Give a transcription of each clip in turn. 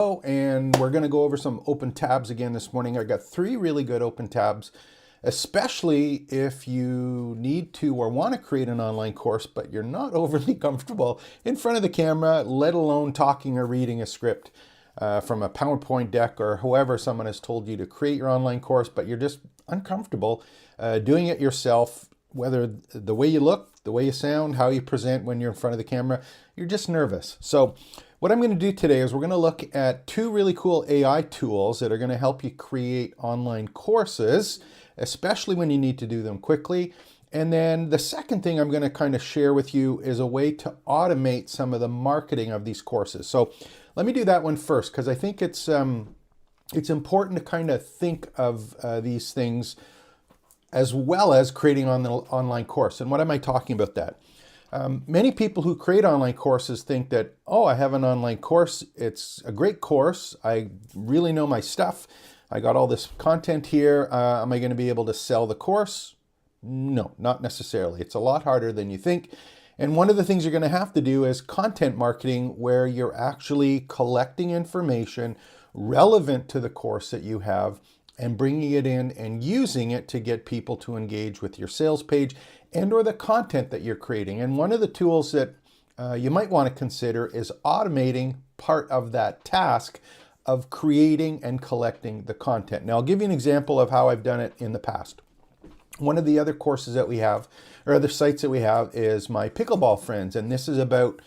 And we're going to go over some open tabs again this morning. I got 3 really good open tabs, especially if you need to or want to create an online course, but you're not overly comfortable in front of the camera, let alone talking or reading a script from a PowerPoint deck or however someone has told you to create your online course, but you're just uncomfortable doing it yourself, whether the way you look, the way you sound, how you present when you're in front of the camera, you're just nervous. So what I'm going to do today is we're going to look at 2 really cool AI tools that are going to help you create online courses, especially when you need to do them quickly. And then the second thing I'm going to kind of share with you is a way to automate some of the marketing of these courses. So let me do that one first, because I think it's important to kind of think of these things as well as creating on the online course. And what am I talking about that? Many people who create online courses think that, oh, I have an online course. It's a great course. I really know my stuff. I got all this content here. Am I going to be able to sell the course? No, not necessarily. It's a lot harder than you think. And one of the things you're going to have to do is content marketing, where you're actually collecting information relevant to the course that you have and bringing it in and using it to get people to engage with your sales page and or the content that you're creating. And one of the tools that you might want to consider is automating part of that task of creating and collecting the content. Now, I'll give you an example of how I've done it in the past. One of the other courses that we have, or other sites that we have, is my Pickleball Friends, and this is about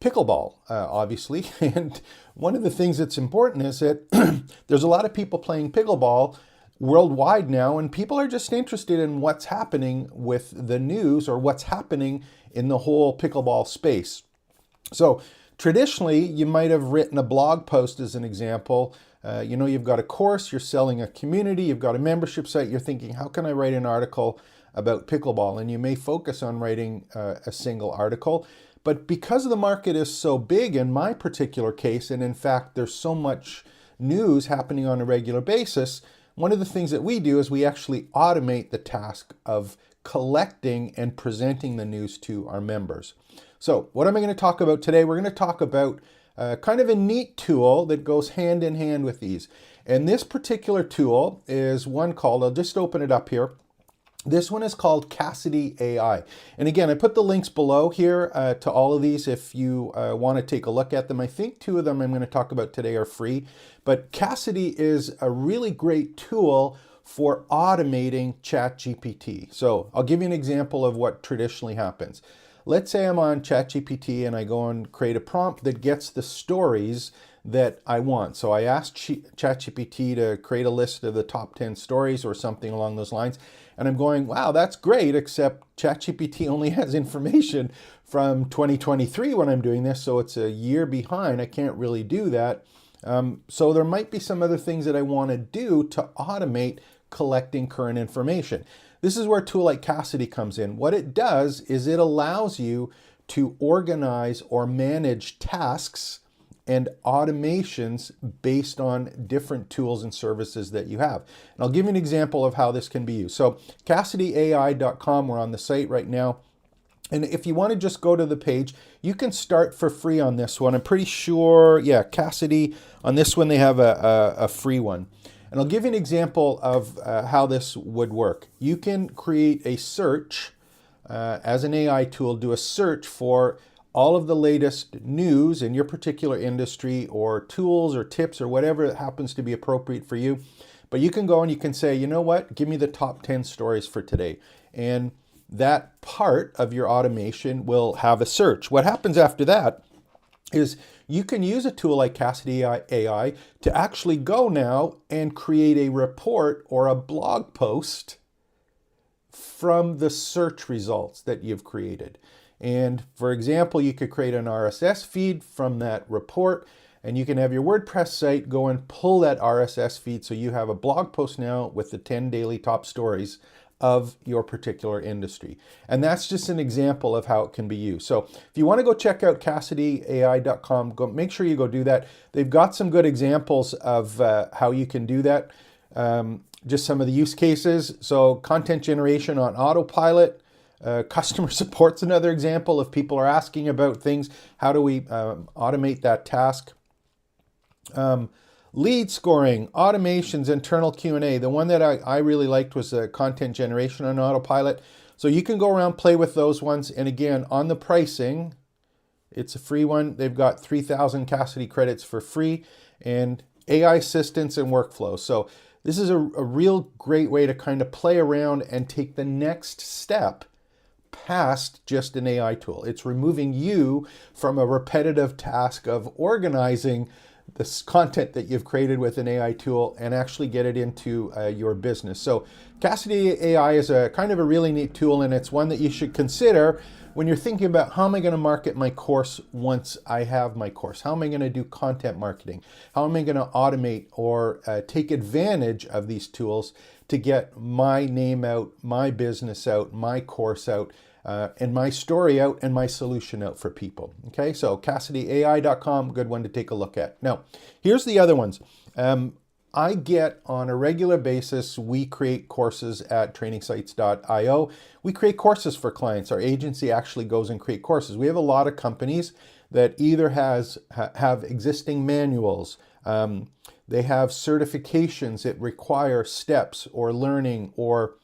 pickleball, obviously. And one of the things that's important is that there's a lot of people playing pickleball worldwide now, and people are just interested in what's happening with the news or what's happening in the whole pickleball space. So traditionally, you might have written a blog post as an example. You've got a course, you're selling a community, you've got a membership site, you're thinking, how can I write an article about pickleball? And you may focus on writing a single article. But because the market is so big in my particular case, and in fact, there's so much news happening on a regular basis, one of the things that we do is we actually automate the task of collecting and presenting the news to our members. So what am I going to talk about today? We're going to talk about kind of a neat tool that goes hand in hand with these. And this particular tool is one called, I'll just open it up here. This one is called Cassidy AI. And again, I put the links below here to all of these if you want to take a look at them. I think 2 of them I'm going to talk about today are free. But Cassidy is a really great tool for automating ChatGPT. So I'll give you an example of what traditionally happens. Let's say I'm on ChatGPT and I go and create a prompt that gets the stories that I want. So I asked ChatGPT to create a list of the top 10 stories or something along those lines. And I'm going, wow, that's great, except ChatGPT only has information from 2023 when I'm doing this, so it's a year behind. I can't really do that. So there might be some other things that I want to do to automate collecting current information. This is where a tool like Cassidy comes in. What it does is it allows you to organize or manage tasks and automations based on different tools and services that you have. And I'll give you an example of how this can be used. So CassidyAI.com, we're on the site right now. And if you want to just go to the page, you can start for free on this one. I'm pretty sure, yeah, Cassidy, on this one, they have a free one. And I'll give you an example of how this would work. You can create a search as an AI tool, do a search for all of the latest news in your particular industry or tools or tips or whatever happens to be appropriate for you. But you can go and you can say, you know what, give me the top 10 stories for today. And that part of your automation will have a search. What happens after that is you can use a tool like Cassidy AI to actually go now and create a report or a blog post from the search results that you've created. And for example, you could create an RSS feed from that report, and you can have your WordPress site go and pull that RSS feed so you have a blog post now with the 10 daily top stories of your particular industry. And that's just an example of how it can be used. So if you want to go check out CassidyAI.com, make sure you go do that. They've got some good examples of how you can do that. Just some of the use cases. So content generation on autopilot. Customer support's another example. If people are asking about things, how do we automate that task? Lead scoring, automations, internal Q&A. The one that I really liked was content generation on autopilot. So you can go around, play with those ones. And again, on the pricing, it's a free one. They've got 3,000 Cassidy credits for free and AI assistance and workflow. So this is a real great way to kind of play around and take the next step past just an AI tool. It's removing you from a repetitive task of organizing this content that you've created with an AI tool and actually get it into your business. So Cassidy AI is a kind of a really neat tool, and it's one that you should consider when you're thinking about how am I going to market my course once I have my course? How am I going to do content marketing? How am I going to automate or take advantage of these tools to get my name out, my business out, my course out, and my story out and my solution out for people. Okay, so CassidyAI.com, good one to take a look at. Now, here's the other ones. I get on a regular basis, we create courses at trainingsites.io. We create courses for clients. Our agency actually goes and create courses. We have a lot of companies that either have existing manuals, they have certifications that require steps or learning or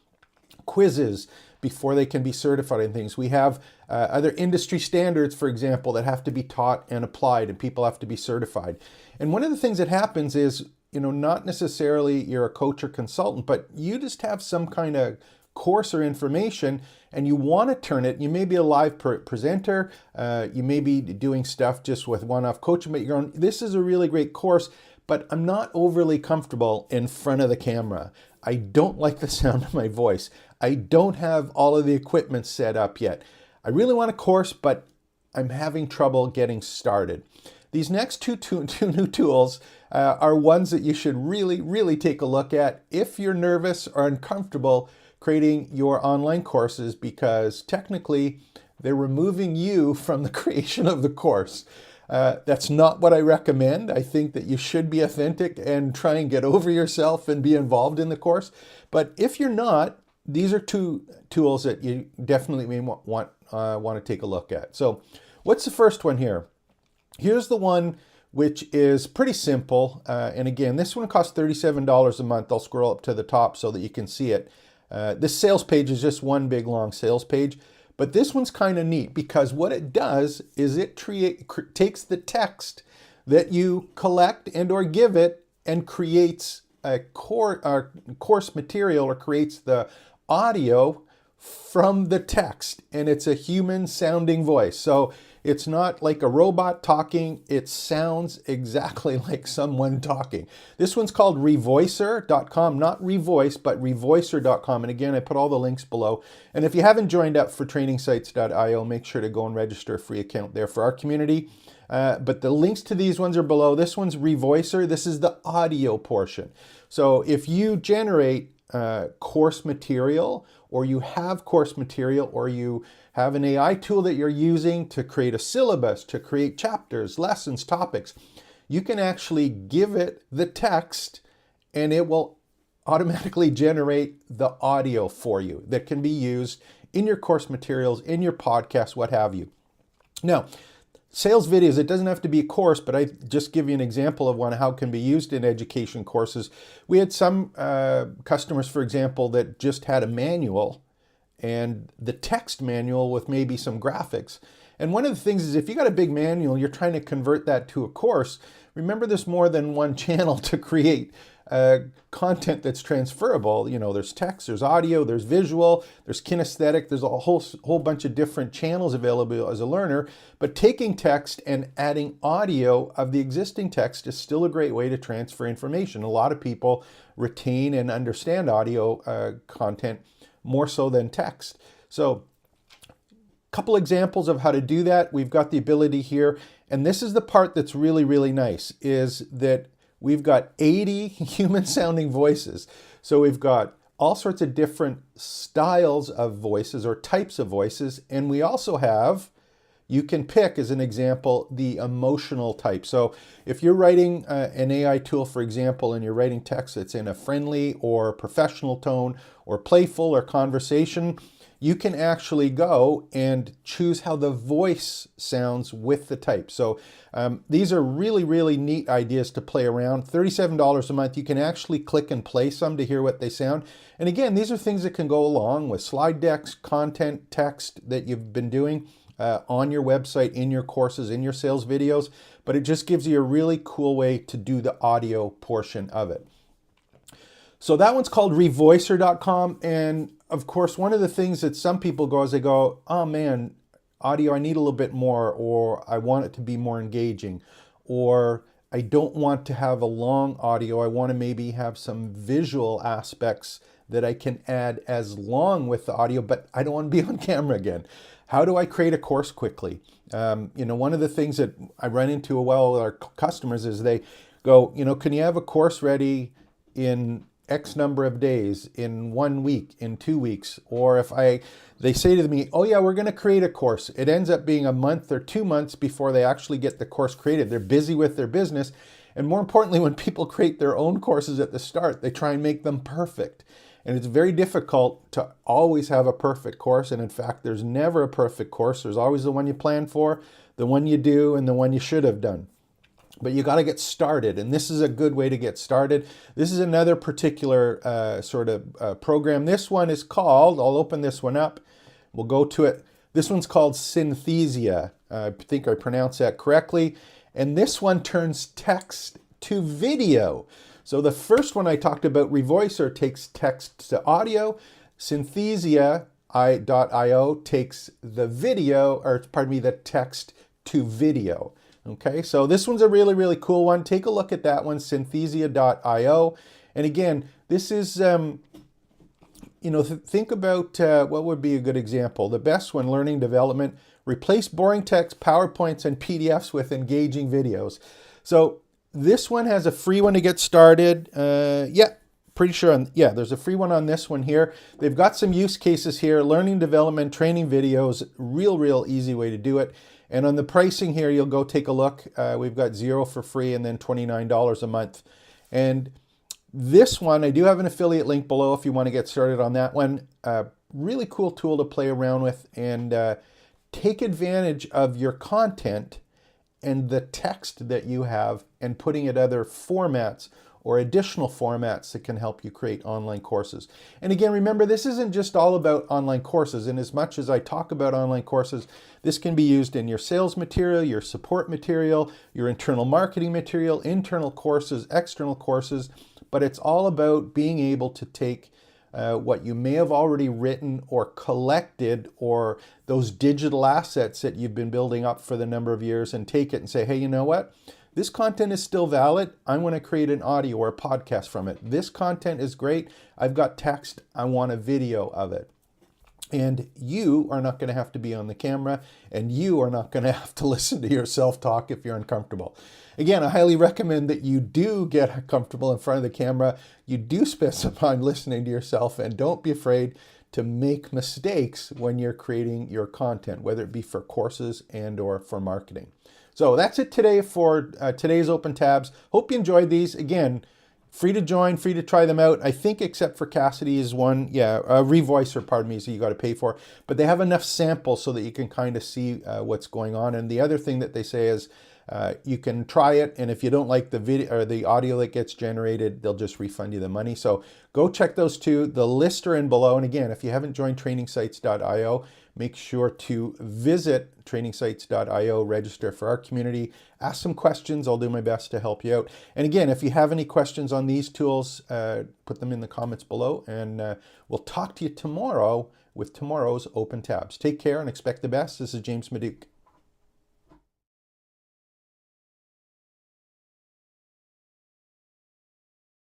quizzes before they can be certified in things. We have other industry standards, for example, that have to be taught and applied, and people have to be certified. And one of the things that happens is, not necessarily you're a coach or consultant, but you just have some kind of course or information and you want to turn it. You may be a live presenter, you may be doing stuff just with one-off coaching, but you're going, this is a really great course, but I'm not overly comfortable in front of the camera. I don't like the sound of my voice. I don't have all of the equipment set up yet. I really want a course, but I'm having trouble getting started. These next two new tools are ones that you should really take a look at if you're nervous or uncomfortable creating your online courses, because technically they're removing you from the creation of the course. That's not what I recommend. I think that you should be authentic and try and get over yourself and be involved in the course. But if you're not, these are two tools that you definitely may want to take a look at. So what's the first one here? Here's the one which is pretty simple. And again, this one costs $37 a month. I'll scroll up to the top so that you can see it. This sales page is just one big long sales page. But this one's kind of neat because what it does is it takes the text that you collect and or give it and creates a course material, or creates the audio from the text, and it's a human sounding voice. So it's not like a robot talking, it sounds exactly like someone talking. This one's called Revoicer.com, not Revoice, but Revoicer.com. And again, I put all the links below. And if you haven't joined up for trainingsites.io, make sure to go and register a free account there for our community. But the links to these ones are below. This one's Revoicer. This is the audio portion. So if you generate course material, or you have course material, or you have an AI tool that you're using to create a syllabus, to create chapters, lessons, topics, you can actually give it the text and it will automatically generate the audio for you that can be used in your course materials, in your podcast, what have you. Now, sales videos, it doesn't have to be a course, but I just give you an example of how it can be used in education courses. We had some customers, for example, that just had a manual and the text manual with maybe some graphics. And one of the things is, if you got a big manual, you're trying to convert that to a course, remember there's more than one channel to create content that's transferable. There's text, there's audio, there's visual, there's kinesthetic, there's a whole bunch of different channels available as a learner. But taking text and adding audio of the existing text is still a great way to transfer information. A lot of people retain and understand audio content more so than text. So a couple examples of how to do that. We've got the ability here, and this is the part that's really nice, is that we've got 80 human sounding voices. So we've got all sorts of different styles of voices or types of voices. And we also have, you can pick as an example, the emotional type. So if you're writing an AI tool, for example, and you're writing text that's in a friendly or professional tone or playful or conversation, you can actually go and choose how the voice sounds with the type. So these are really, really neat ideas to play around. $37 a month. You can actually click and play some to hear what they sound. And again, these are things that can go along with slide decks, content, text that you've been doing on your website, in your courses, in your sales videos. But it just gives you a really cool way to do the audio portion of it. So that one's called revoicer.com. And of course, one of the things that some people go is they go, oh man, audio, I need a little bit more, or I want it to be more engaging, or I don't want to have a long audio. I want to maybe have some visual aspects that I can add as long with the audio, but I don't want to be on camera again. How do I create a course quickly? One of the things that I run into with our customers is they go, can you have a course ready in X number of days, in 1 week, in 2 weeks? Or they say to me, oh yeah, we're going to create a course. It ends up being a month or 2 months before they actually get the course created. They're busy with their business. And more importantly, when people create their own courses at the start, they try and make them perfect. And it's very difficult to always have a perfect course. And in fact, there's never a perfect course. There's always the one you plan for, the one you do, and the one you should have done. But you got to get started, and this is a good way to get started. This is another particular program. This one is called, I'll open this one up. We'll go to it. This one's called Synthesia. I think I pronounced that correctly. And this one turns text to video. So the first one I talked about, Revoicer, takes text to audio. Synthesia.io takes the text to video. Okay, so this one's a really, really cool one. Take a look at that one, synthesia.io. And again, this is, think about what would be a good example. The best one, learning development, replace boring text, PowerPoints, and PDFs with engaging videos. So this one has a free one to get started. Pretty sure. There's a free one on this one here. They've got some use cases here, learning development, training videos, real easy way to do it. And on the pricing here, you'll go take a look. We've got 0 for free and then $29 a month. And this one, I do have an affiliate link below if you want to get started on that one. Really cool tool to play around with and take advantage of your content and the text that you have and putting it other formats or additional formats that can help you create online courses. And again, remember, this isn't just all about online courses. And as much as I talk about online courses, this can be used in your sales material, your support material, your internal marketing material, internal courses, external courses. But it's all about being able to take what you may have already written or collected, or those digital assets that you've been building up for the number of years, and take it and say, hey, you know what? This content is still valid. I want to create an audio or a podcast from it. This content is great. I've got text. I want a video of it. And you are not going to have to be on the camera, and you are not going to have to listen to yourself talk if you're uncomfortable. Again, I highly recommend that you do get comfortable in front of the camera. You do spend some time listening to yourself, and don't be afraid to make mistakes when you're creating your content, whether it be for courses and or for marketing. So that's it today for today's Open Tabs. Hope you enjoyed these. Again, free to join, free to try them out. I think except for Cassidy is one, Revoicer, so you got to pay for. But they have enough samples so that you can kind of see what's going on. And the other thing that they say is you can try it, and if you don't like the video or the audio that gets generated, they'll just refund you the money. So go check those two. The lists are in below. And again, if you haven't joined trainingsites.io, make sure to visit trainingsites.io, register for our community, ask some questions. I'll do my best to help you out. And again, if you have any questions on these tools, put them in the comments below, and we'll talk to you tomorrow with tomorrow's Open Tabs. Take care and expect the best. This is James Maduke.